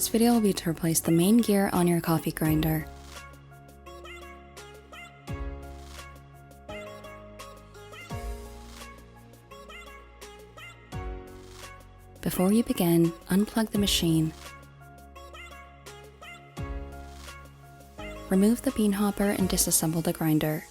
This video will be to replace the main gear on your coffee grinder. Before you begin, unplug the machine. Remove the bean hopper and disassemble the grinder.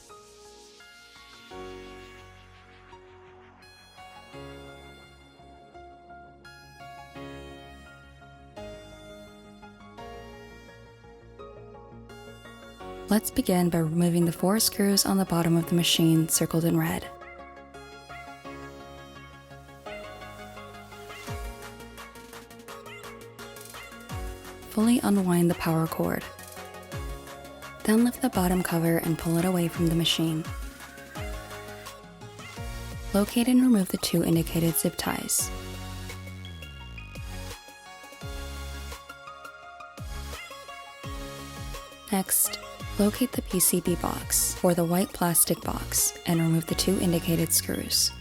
Let's begin by removing the 4 screws on the bottom of the machine circled in red. Fully unwind the power cord. Then lift the bottom cover and pull it away from the machine. Locate and remove the 2 indicated zip ties. Next, locate the PCB box, or the white plastic box, and remove the 2 indicated screws.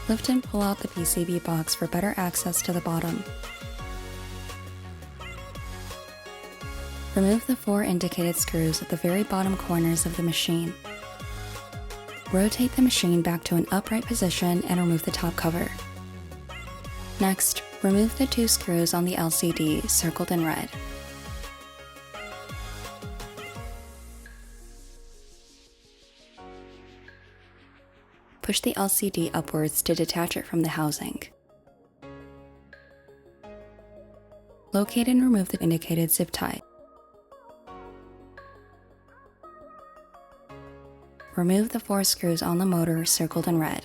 Lift and pull out the PCB box for better access to the bottom. Remove the 4 indicated screws at the very bottom corners of the machine. Rotate the machine back to an upright position and remove the top cover. Next, remove the 2 screws on the LCD circled in red. Push the LCD upwards to detach it from the housing. Locate and remove the indicated zip tie. Remove the 4 screws on the motor circled in red.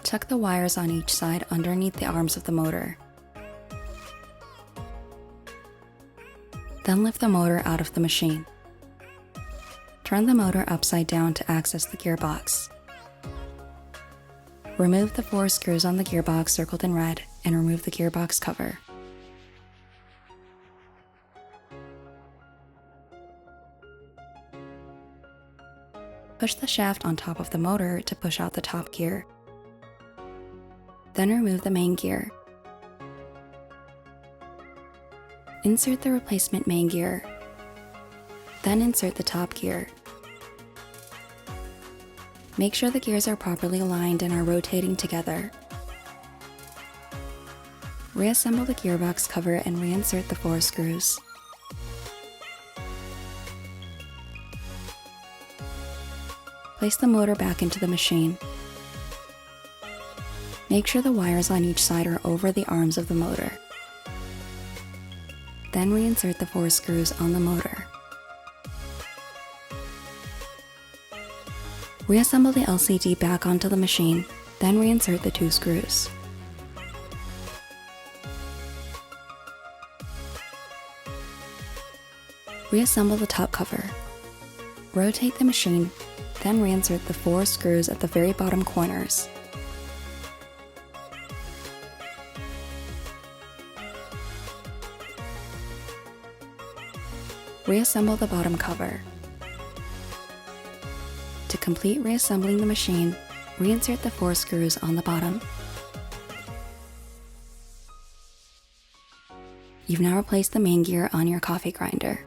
Tuck the wires on each side underneath the arms of the motor. Then lift the motor out of the machine. Turn the motor upside down to access the gearbox. Remove the 4 screws on the gearbox circled in red and remove the gearbox cover. Push the shaft on top of the motor to push out the top gear. Then remove the main gear. Insert the replacement main gear. Then insert the top gear. Make sure the gears are properly aligned and are rotating together. Reassemble the gearbox cover and reinsert the 4 screws. Place the motor back into the machine. Make sure the wires on each side are over the arms of the motor. Then reinsert the 4 screws on the motor. Reassemble the LCD back onto the machine, then reinsert the 2 screws. Reassemble the top cover. Rotate the machine, then reinsert the 4 screws at the very bottom corners. Reassemble the bottom cover. To complete reassembling the machine, reinsert the 4 screws on the bottom. You've now replaced the main gear on your coffee grinder.